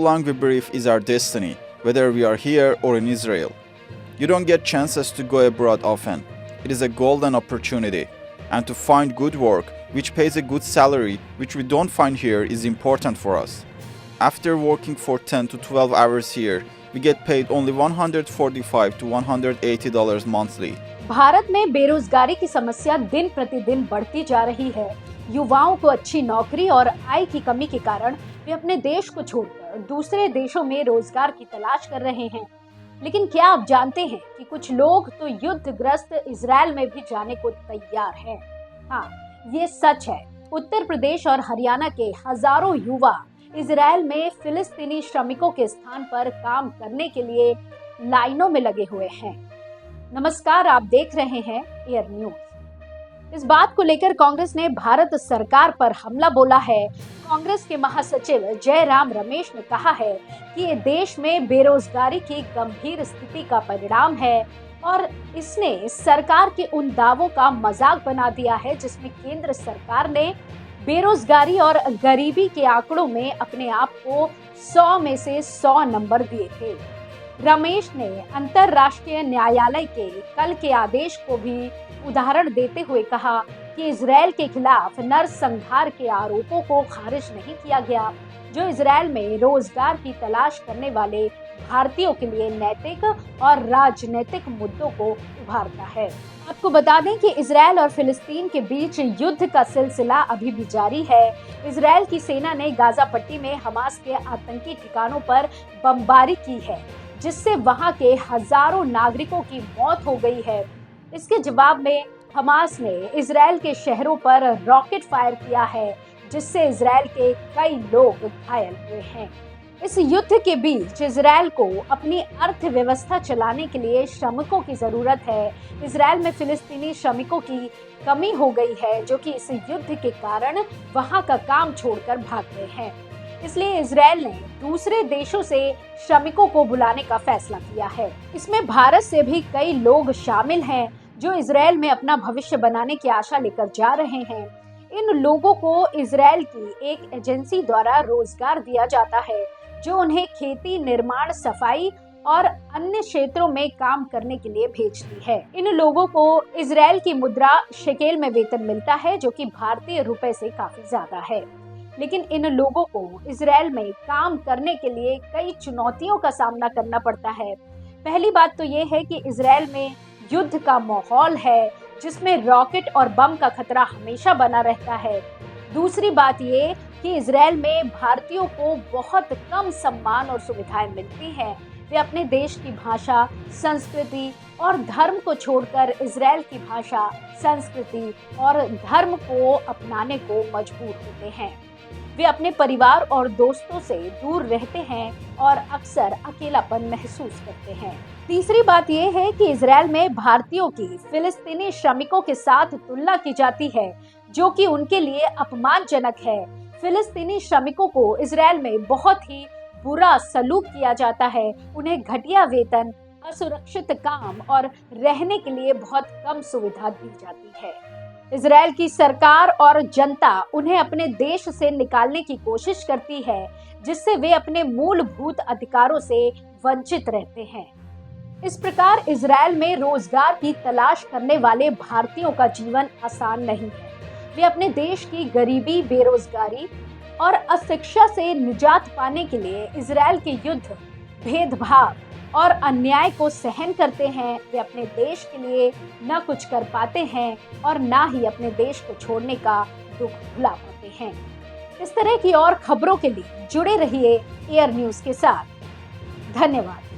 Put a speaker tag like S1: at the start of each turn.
S1: long we breathe is our destiny, whether we are here or in Israel. You don't get chances to go abroad often. It is a golden opportunity. And to find good work, which pays a good salary, which we don't find here, is important for us. After working for 10 to 12 hours here, we get paid only $145 to $180 monthly.
S2: Bharat में बेरोजगारी की समस्या दिन प्रतिदिन बढ़ती जा रही है। युवाओं को अच्छी नौकरी और आय की कमी के कारण वे अपने देश को छोड़कर दूसरे देशों में रोजगार की तलाश कर रहे हैं। लेकिन क्या आप जानते हैं कि कुछ लोग तो युद्धग्रस्त इजराइल में भी जाने को तैयार हैं? हाँ, ये सच है। उत्तर प्रदेश और हरियाणा के हजारों युवा इजराइल में फिलिस्तीनी श्रमिकों के स्थान पर काम करने के लिए लाइनों में लगे हुए हैं। नमस्कार, आप देख रहे हैं एयर न्यूज। इस बात को लेकर कांग्रेस ने भारत सरकार पर हमला बोला है। कांग्रेस के महासचिव जयराम रमेश ने कहा है कि ये देश में बेरोजगारी की गंभीर स्थिति का परिणाम है और इसने सरकार के उन दावों का मजाक बना दिया है जिसमें केंद्र सरकार ने बेरोजगारी और गरीबी के आंकड़ों में अपने आप को 100 में से 100 नंबर दिए थे। रमेश ने अंतर्राष्ट्रीय न्यायालय के कल के आदेश को भी उदाहरण देते हुए कहा कि इजराइल के खिलाफ नरसंहार के आरोपों को खारिज नहीं किया गया, जो इजराइल में रोजगार की तलाश करने वाले भारतीयों के लिए नैतिक और राजनीतिक मुद्दों को उभारता है। आपको बता दें कि इजराइल और फिलिस्तीन के बीच युद्ध का सिलसिला अभी भी जारी है। इजराइल की सेना ने गाजा पट्टी में हमास के आतंकी ठिकानों पर बमबारी की है, जिससे वहां के हजारों नागरिकों की मौत हो गई है। इसके जवाब में हमास ने इजराइल के शहरों पर रॉकेट फायर किया है, जिससे इजराइल के कई लोग घायल हुए हैं। इस युद्ध के बीच इजराइल को अपनी अर्थव्यवस्था चलाने के लिए श्रमिकों की जरूरत है। इजराइल में फिलिस्तीनी श्रमिकों की कमी हो गई है, जो कि इस युद्ध के कारण वहां का काम छोड़कर भाग गए हैं। इसलिए इजराइल ने दूसरे देशों से श्रमिकों को बुलाने का फैसला किया है। इसमें भारत से भी कई लोग शामिल हैं जो इजराइल में अपना भविष्य बनाने की आशा लेकर जा रहे हैं। इन लोगों को इजराइल की एक एजेंसी द्वारा रोजगार दिया जाता है, जो उन्हें खेती, निर्माण, सफाई और अन्य क्षेत्रों में काम करने के लिए भेजती है। इन लोगों को इजराइल की मुद्रा शेकेल में वेतन मिलता है, जो कि भारतीय रुपए से काफी ज्यादा है। लेकिन इन लोगों को इजराइल में काम करने के लिए कई चुनौतियों का सामना करना पड़ता है। पहली बात तो ये है कि इजराइल में युद्ध का माहौल है, जिसमें रॉकेट और बम का खतरा हमेशा बना रहता है। दूसरी बात ये कि इजराइल में भारतीयों को बहुत कम सम्मान और सुविधाएं मिलती हैं। वे अपने देश की भाषा, संस्कृति और धर्म को छोड़कर इजराइल की भाषा, संस्कृति और धर्म को अपनाने को मजबूर होते हैं। वे अपने परिवार और दोस्तों से दूर रहते हैं और अक्सर अकेलापन महसूस करते हैं। तीसरी बात यह है कि इजराइल में भारतीयों की फिलिस्तीनी श्रमिकों के साथ तुलना की जाती है, जो कि उनके लिए अपमानजनक है। फिलिस्तीनी श्रमिकों को इजराइल में बहुत ही बुरा सलूक किया जाता है। उन्हें घटिया वेतन, असुरक्षित काम और रहने के लिए बहुत कम सुविधा दी जाती है। इजराइल की सरकार और जनता उन्हें अपने देश से निकालने की कोशिश करती है, जिससे वे अपने मूलभूत अधिकारों से वंचित रहते हैं। इस प्रकार इजराइल में रोजगार की तलाश करने वाले भारतीयों का जीवन आसान नहीं है। वे अपने देश की गरीबी, बेरोजगारी और अशिक्षा से निजात पाने के लिए इजराइल के युद्ध, भेदभाव और अन्याय को सहन करते हैं। वे अपने देश के लिए न कुछ कर पाते हैं और न ही अपने देश को छोड़ने का दुख भुला पाते हैं। इस तरह की और खबरों के लिए जुड़े रहिए एयर न्यूज के साथ। धन्यवाद।